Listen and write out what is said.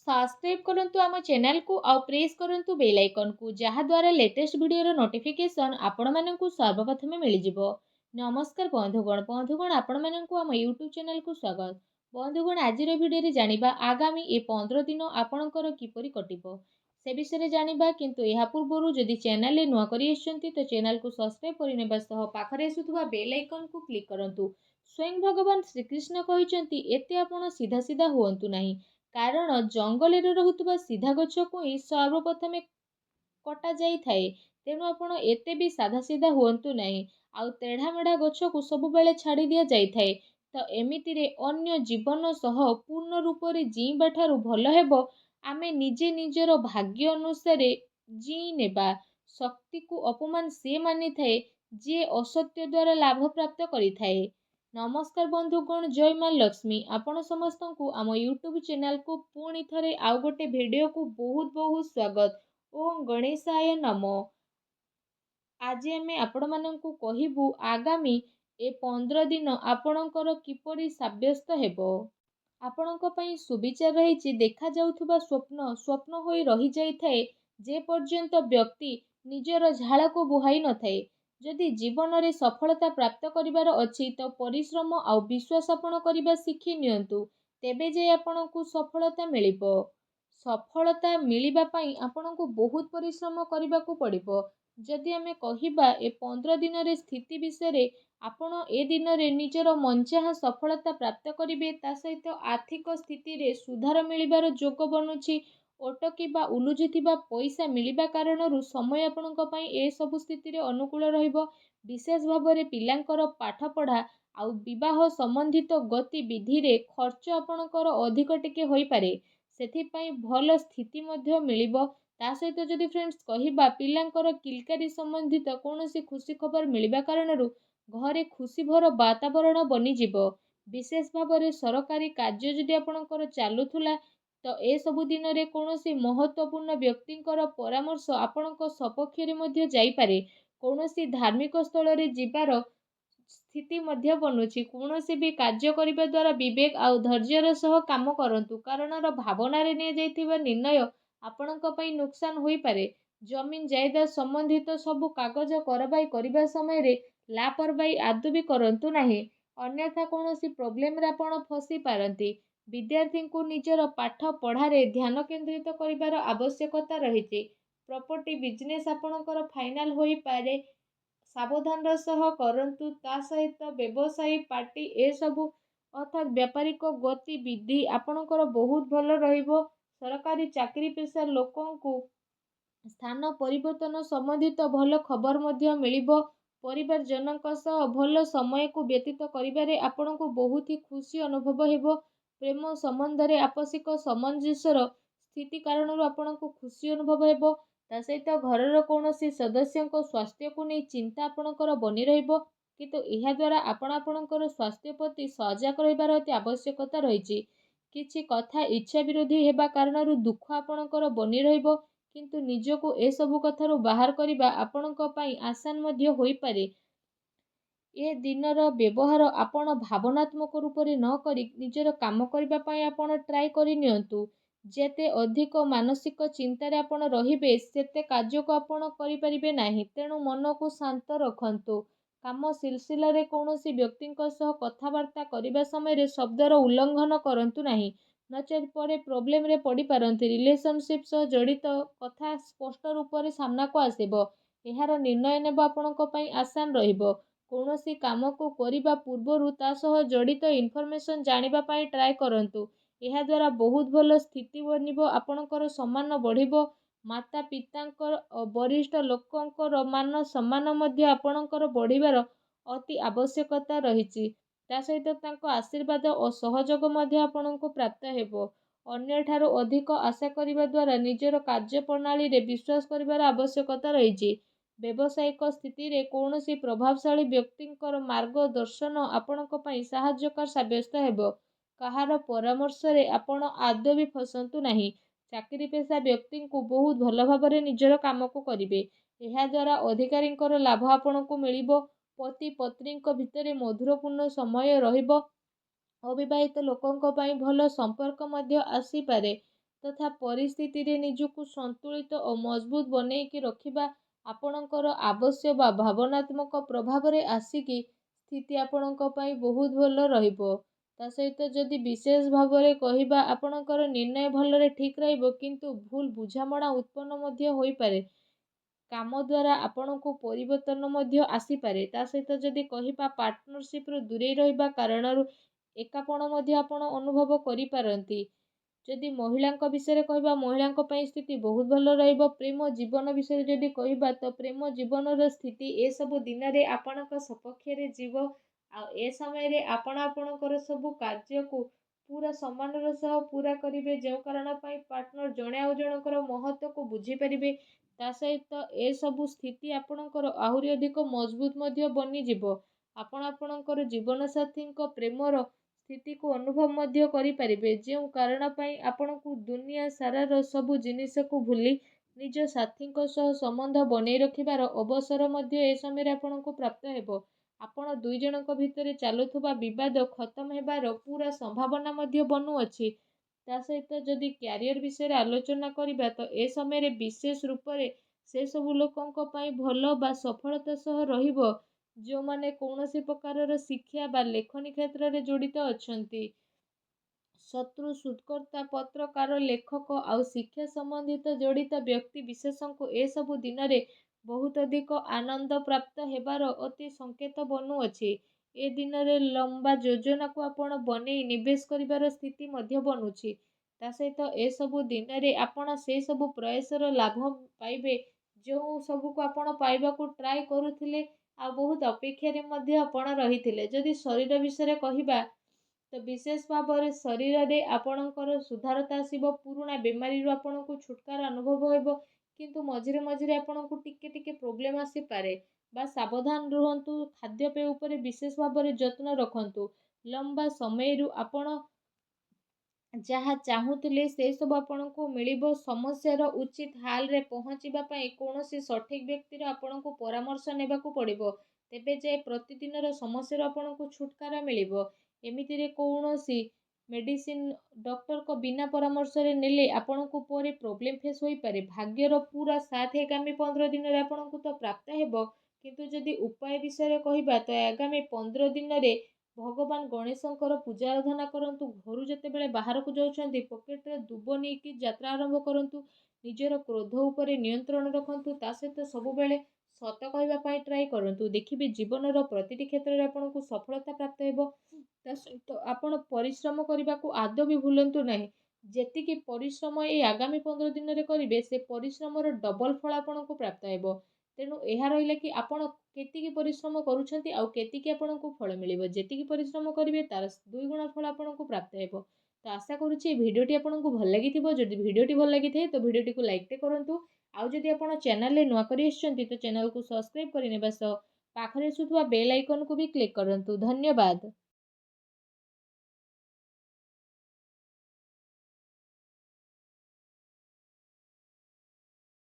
Subscribe करंतु आम channel को आउ प्रेस करंतु बेल आइकन को जहा द्वारा लेटेस्ट वीडियो नोटिफिकेशन आपण मानकु सर्वप्रथमे मिल जिवो। नमस्कार बंधुगण आपण मानकु आम यूट्यूब चैनल को स्वागत। बंधुगण आज वीडियो रे जानिबा आगामी ए 15 दिन आपणकर किपरि कटिबो से विषय जानिबा, किंतु यहा पूर्वरु जदि चैनल रे नुआ करि आछंती तो चैनल को सब्सक्राइब करिनेबा सह पाखरे आसुथुबा बेल आइकन को क्लिक करंतु। स्वयं भगवान श्रीकृष्ण कहिसंती एते आपण सीधा सीधा हुअंतु नाही, कारण जंगल रे रहुतुबा सीधा गछ को ही सर्वप्रथमे कटा जाई थाए। तेणु आपण एते भी साधा सीधा हुअंतु नाही, आउ तेढ़ा मेढ़ा गछ को सब बेले छाड़ी दिया जाई थाए। तो एमिति रे अन्य जीवन सह पूर्ण रूप रे जीवा ठारू भल हेबो आमे निजे निजर भाग्य अनुसार जी नेबा। शक्ति को अपमान से मानि थाए जे असत्य द्वारा लाभ प्राप्त करि थाए। नमस्कार बंधुगण, जय माँ लक्ष्मी। आपण समस्त को आम यूट्यूब चैनल को पुणी थरे आउ गोटे वीडियो को बहुत बहुत स्वागत। ओम गणेशाय नमो। आज आमे आपण माननकु कहिबु आगामी ए 15 दिन आपणकर किपरि साब्यस्त हेबो। आपणक पई सुविचार रहिछि। देखा जाउथुबा स्वप्न स्वप्न होई रहि जाई थाए जे पर्यंत व्यक्ति निजर झाड़ को बुहाई न थाए। जदि जीवन रे सफलता प्राप्त करिवार अछि तो परिश्रम आउ विश्वास आपण करिबा शिखि नियंतु, तेबे जे आपणकु सफलता मिलिबो। सफलता मिलिबा पई आपणकु बहुत परिश्रम करिबाकु पड़िबो। जदि आमे कहिबा ए 15 दिन रे स्थिति विषय आपण ए दिन रे निजर मनचाहा सफलता प्राप्त करिवे, ता सहित आर्थिक स्थिति रे सुधार मिलिबार जोग बनुछि। अटकी बा उलुझिथिबा पैसा मिलिबा कारणरू समय आपणक पई ए सब स्थिति रे अनुकूल रहिबो। विशेष भाବରେ पिलांकर पाठ पढ़ा आउ विवाह संबंधित गतिविधि रे खर्च आपणकर अधिक टिके होई पारे, सेथिपई भल स्थिति मध्य मिलिबो। ता सहित जदि फ्रेंड्स कहिबा पिलांकर किलकारी संबंधित कौनसी खुशी खबर मिलिबा कारणरू घरे खुशी भर वातावरण बनी जिवो। विशेष भाବରେ सरकारी कार्य जदि आपणकर चालुथुला तो ए सबु दिन रे कौनसी महत्वपूर्ण व्यक्तिंकर परामर्श आपणक सपक्ष रे मध्य जाई पारे। कौनसी धार्मिक स्थल रे जिबार स्थिति मध्य बनुछि। कौनसी भी कार्य करिबा द्वारा विवेक आउ धैर्यर सह काम करंतु, कारण भावना रे ने जाइथिबा निर्णय आपणक पई नुकसान होई पारे। जमीन जायदाद संबंधित सबु कागज करबाई करिबा समय रे लापरवाही आदु भी करंतु नाही, अन्यथा कौनसी प्रॉब्लम रे आपण फसी पारंती। विद्यार्थी को निजर पाठ पढ़ारे ध्यान केंद्रित करिबार आवश्यकता रहिछि। प्रॉपर्टी बिजनेस आपणकर फाइनल होई पारे, सावधान सह करंतु। ता सहित व्यवसायी पार्टी ए सबु अर्थात व्यापारिक गतिविधि आपणकर बहुत भल रहिबो। सरकारी चाकरी पेशा लोकंकु स्थान परिवर्तन संबंधित भल खबर मध्य मिलिबो। परिवार जनक सह भल समय को व्यतीत करिबारे आपणको बहुत ही खुशी अनुभव हेबो। प्रेम संबंध रे आपसिक सामंजस्यर स्थिति कारणरू आपणको खुशी अनुभव हेबो। ता सहित घरर कौनसी सदस्यंको स्वास्थ्य को नहीं चिंता आपणकर बनी रहिबो, किंतु एहा द्वारा आपणकर स्वास्थ्य प्रति सजग रहिबार अति आवश्यकता रहिछि। किछि कथा इच्छा विरोधी हेबा कारणरू दुख आपणकर बनी रहिबो, किंतु निजको ए सबु कथारू बाहर करिबा आपणक पई आसान मध्य होई पारे। ए दिनर व्यवहार आपण भावनात्मक रूप रे न करी निजर काम करिबा पई आपण ट्राई करि नियंतु। जेते अधिक मानसिक चिंतारे आपण रहिबे सेते कार्य को आपण करि परिबे नाही। तेणु मन को शांत रखंतु। काम सिलसिला रे कौनसी व्यक्तिंक सह कथावार्ता करिबा समय रे शब्दर उल्लंघन करंतु नाही, नचेत परे प्रॉब्लम रे पड़ी पारंती। रिलेशनशिप सह जड़ित कथा स्पष्ट रूप रे सामना को आसीबो। एहार निर्णय नेबा आपणक पई आसान रहिबो। कौनसी काम को करिबा पूर्वरु ता सह जड़ित इनफॉरमेशन जानिबा पई ट्राई करंतु। एहा द्वारा बहुत भल स्थिति बनिबो। आपणकर सम्मान बढ़िबो। माता पितांकर वरिष्ठ लोकंकर मान सम्मान मध्य आपणकर बढ़िबार अति आवश्यकता रहिछि। ता सहित तांको आशीर्वाद और सहयोग मध्य आपणको प्राप्त हेबो। अन्य ठारो अधिक आशा करिबा द्वारा निजर कार्य प्रणाली रे विश्वास करिबार आवश्यकता रहिछि। व्यावसायिक स्थिति रे कौनसी प्रभावशाली व्यक्तिंकर मार्गदर्शन आपणक पई सहायकर साब्यस्त हेबो। कहार परामर्श रे आपण आदौ भी फसंतु नाही। चाकरी पेशा व्यक्ति को बहुत भल भाବରେ निजर काम को करिवे। एहा द्वारा अधिकारींकर लाभ आपणको मिलिबो। पति पत्नींक भितरे मधुरपूर्ण समय रहिबो। अविवाहित लोकंक पई भल संपर्क मध्य आसी पारे। ତଥା ପରିସ୍ଥିତିରେ ନିଜକୁ ସନ୍ତୁଳିତ ଓ ମଜବୁତ ବନେଇକି ରଖିବା ଆପଣଙ୍କର ଆବଶ୍ୟକ ବା ଭାବନାତ୍ମକ ପ୍ରଭାବରେ ଆସିକି ସ୍ଥିତି ଆପଣଙ୍କ ପାଇଁ ବହୁତ ଭଲ ରହିବ। ତା ସହିତ ଯଦି ବିଶେଷ ଭାବରେ କହିବା ଆପଣଙ୍କର ନିର୍ଣ୍ଣୟ ଭଲରେ ଠିକ୍ ରହିବ, କିନ୍ତୁ ଭୁଲ ବୁଝାମଣା ଉତ୍ପନ୍ନ ମଧ୍ୟ ହୋଇପାରେ। କାମ ଦ୍ୱାରା ଆପଣଙ୍କୁ ପରିବର୍ତ୍ତନ ମଧ୍ୟ ଆସିପାରେ। ତା ସହିତ ଯଦି କହିବା ପାର୍ଟନରସିପ୍ରୁ ଦୂରେଇ ରହିବା କାରଣରୁ ଏକାପଣ ମଧ୍ୟ ଆପଣ ଅନୁଭବ କରିପାରନ୍ତି। ଯଦି ମହିଳାଙ୍କ ବିଷୟରେ କହିବା, ମହିଳାଙ୍କ ପାଇଁ ସ୍ଥିତି ବହୁତ ଭଲ ରହିବ। ପ୍ରେମ ଜୀବନ ବିଷୟରେ ଯଦି କହିବା, ତ ପ୍ରେମ ଜୀବନର ସ୍ଥିତି ଏସବୁ ଦିନରେ ଆପଣଙ୍କ ସପକ୍ଷରେ ଯିବ। ଆଉ ଏ ସମୟରେ ଆପଣ ଆପଣଙ୍କର ସବୁ କାର୍ଯ୍ୟକୁ ପୁରା ସମ୍ମାନର ସହ ପୁରା କରିବେ, ଯେଉଁ କାରଣ ପାଇଁ ପାର୍ଟନର ଜଣେ ଆଉ ଜଣଙ୍କର ମହତ୍ତ୍ୱକୁ ବୁଝିପାରିବେ। ତା ସହିତ ଏସବୁ ସ୍ଥିତି ଆପଣଙ୍କର ଆହୁରି ଅଧିକ ମଜବୁତ ମଧ୍ୟ ବନିଯିବ। ଆପଣ ଆପଣଙ୍କର ଜୀବନସାଥୀଙ୍କ ପ୍ରେମର ସ୍ଥିତିକୁ ଅନୁଭବ ମଧ୍ୟ କରିପାରିବେ, ଯେଉଁ କାରଣ ପାଇଁ ଆପଣଙ୍କୁ ଦୁନିଆ ସାରାର ସବୁ ଜିନିଷକୁ ଭୁଲି ନିଜ ସାଥୀଙ୍କ ସହ ସମ୍ବନ୍ଧ ବନେଇ ରଖିବାର ଅବସର ମଧ୍ୟ ଏ ସମୟରେ ଆପଣଙ୍କୁ ପ୍ରାପ୍ତ ହେବ। ଆପଣ ଦୁଇ ଜଣଙ୍କ ଭିତରେ ଚାଲୁଥିବା ବିବାଦ ଖତମ ହେବାର ପୁରା ସମ୍ଭାବନା ମଧ୍ୟ ବନୁଅଛି। ତା ସହିତ ଯଦି କ୍ୟାରିୟର ବିଷୟରେ ଆଲୋଚନା କରିବା, ତ ଏ ସମୟରେ ବିଶେଷ ରୂପରେ ସେ ସବୁ ଲୋକଙ୍କ ପାଇଁ ଭଲ ବା ସଫଳତା ସହ ରହିବ ଯେଉଁମାନେ କୌଣସି ପ୍ରକାରର ଶିକ୍ଷା ବା ଲେଖନୀ କ୍ଷେତ୍ରରେ ଜଡ଼ିତ ଅଛନ୍ତି। ଶତ୍ରୁ, ଶୋଧକର୍ତ୍ତା, ପତ୍ରକାର, ଲେଖକ ଆଉ ଶିକ୍ଷା ସମ୍ବନ୍ଧିତ ଜଡ଼ିତ ବ୍ୟକ୍ତି ବିଶେଷଙ୍କୁ ଏସବୁ ଦିନରେ ବହୁତ ଅଧିକ ଆନନ୍ଦ ପ୍ରାପ୍ତ ହେବାର ଅତି ସଂକେତ ବନୁଅଛି। ଏ ଦିନରେ ଲମ୍ବା ଯୋଜନାକୁ ଆପଣ ବନେଇ ନିବେଶ କରିବାର ସ୍ଥିତି ମଧ୍ୟ ବନୁଛି। ତା ସହିତ ଏସବୁ ଦିନରେ ଆପଣ ସେ ସବୁ ପ୍ରୟାସର ଲାଭ ପାଇବେ ଯେଉଁ ସବୁକୁ ଆପଣ ପାଇବାକୁ ଟ୍ରାଏ କରୁଥିଲେ ଆଉ ବହୁତ ଅପେକ୍ଷାରେ ମଧ୍ୟ ଆପଣ ରହିଥିଲେ। ଯଦି ଶରୀର ବିଷୟରେ କହିବା, ତ ବିଶେଷ ଭାବରେ ଶରୀରରେ ଆପଣଙ୍କର ସୁଧାରତା ଆସିବ। ପୁରୁଣା ବେମାରୀରୁ ଆପଣଙ୍କୁ ଛୁଟକାରା ଅନୁଭବ ହେବ, କିନ୍ତୁ ମଝିରେ ମଝିରେ ଆପଣଙ୍କୁ ଟିକେ ଟିକେ ପ୍ରୋବ୍ଲେମ୍ ଆସିପାରେ। ବା ସାବଧାନ ରୁହନ୍ତୁ। ଖାଦ୍ୟପେୟ ଉପରେ ବିଶେଷ ଭାବରେ ଯତ୍ନ ରଖନ୍ତୁ। ଲମ୍ବା ସମୟରୁ ଆପଣ ଯାହା ଚାହୁଁଥିଲେ ସେ ସବୁ ଆପଣଙ୍କୁ ମିଳିବ। ସମସ୍ୟାର ଉଚିତ ହାଲରେ ପହଞ୍ଚିବା ପାଇଁ କୌଣସି ସଠିକ୍ ବ୍ୟକ୍ତିର ଆପଣଙ୍କୁ ପରାମର୍ଶ ନେବାକୁ ପଡ଼ିବ। ତେବେ ଯାଇ ପ୍ରତିଦିନର ସମସ୍ୟାରୁ ଆପଣଙ୍କୁ ଛୁଟକାରା ମିଳିବ। ଏମିତିରେ କୌଣସି ମେଡ଼ିସିନ ଡକ୍ଟରଙ୍କ ବିନା ପରାମର୍ଶରେ ନେଲେ ଆପଣଙ୍କୁ ପରେ ପ୍ରୋବ୍ଲେମ୍ ଫେସ୍ ହୋଇପାରେ। ଭାଗ୍ୟର ପୁରା ସାଥ ଆଗାମୀ 15 ଦିନରେ ଆପଣଙ୍କୁ ତ ପ୍ରାପ୍ତ ହେବ, କିନ୍ତୁ ଯଦି ଉପାୟ ବିଷୟରେ କହିବା, ତ ଆଗାମୀ 15 ଦିନରେ ଭଗବାନ ଗଣେଶଙ୍କର ପୂଜା ଆରାଧନା କରନ୍ତୁ। ଘରୁ ଯେତେବେଳେ ବାହାରକୁ ଯାଉଛନ୍ତି ପକେଟରେ ଦୁବ ନେଇକି ଯାତ୍ରା ଆରମ୍ଭ କରନ୍ତୁ। ନିଜର କ୍ରୋଧ ଉପରେ ନିୟନ୍ତ୍ରଣ ରଖନ୍ତୁ। ତା ସହିତ ସବୁବେଳେ ସତ କହିବା ପାଇଁ ଟ୍ରାଏ କରନ୍ତୁ। ଦେଖିବେ ଜୀବନର ପ୍ରତିଟି କ୍ଷେତ୍ରରେ ଆପଣଙ୍କୁ ସଫଳତା ପ୍ରାପ୍ତ ହେବ। ତା ସହିତ ଆପଣ ପରିଶ୍ରମ କରିବାକୁ ଆଦୌ ବି ଭୁଲନ୍ତୁ ନାହିଁ। ଯେତିକି ପରିଶ୍ରମ ଏଇ ଆଗାମୀ 15 ଦିନରେ କରିବେ, ସେ ପରିଶ୍ରମର ଡବଲ ଫଳ ଆପଣଙ୍କୁ ପ୍ରାପ୍ତ ହେବ। ତେଣୁ ଏହା ରହିଲା କି ଆପଣ କେତିକି ପରିଶ୍ରମ କରୁଛନ୍ତି ଆଉ କେତିକି ଆପଣଙ୍କୁ ଫଳ ମିଳିବ। ଯେତିକି ପରିଶ୍ରମ କରିବେ ତାର 2 ଗୁଣ ଫଳ ଆପଣଙ୍କୁ ପ୍ରାପ୍ତ ହେବ। ତ ଆଶା କରୁଛି এই ଭିଡ଼ିଓଟି ଆପଣଙ୍କୁ ଭଲ ଲାଗିଥିବ। ଯଦି ଭିଡ଼ିଓଟି ଭଲ ଲାଗିଥାଏ ତ ଭିଡ଼ିଓଟିକୁ ଲାଇକ୍ଟେ କରନ୍ତୁ। ଆଉ ଯଦି ଆପଣ ଚ୍ୟାନେଲରେ ନୂଆ କରି ଆସିଛନ୍ତି ତ ଚ୍ୟାନେଲକୁ ସବସ୍କ୍ରାଇବ୍ କରିନେବା ସହ ପାଖରେ ଆସୁଥିବା ବେଲ୍ ଆଇକନକୁ ବି କ୍ଲିକ୍ କରନ୍ତୁ। ଧନ୍ୟବାଦ।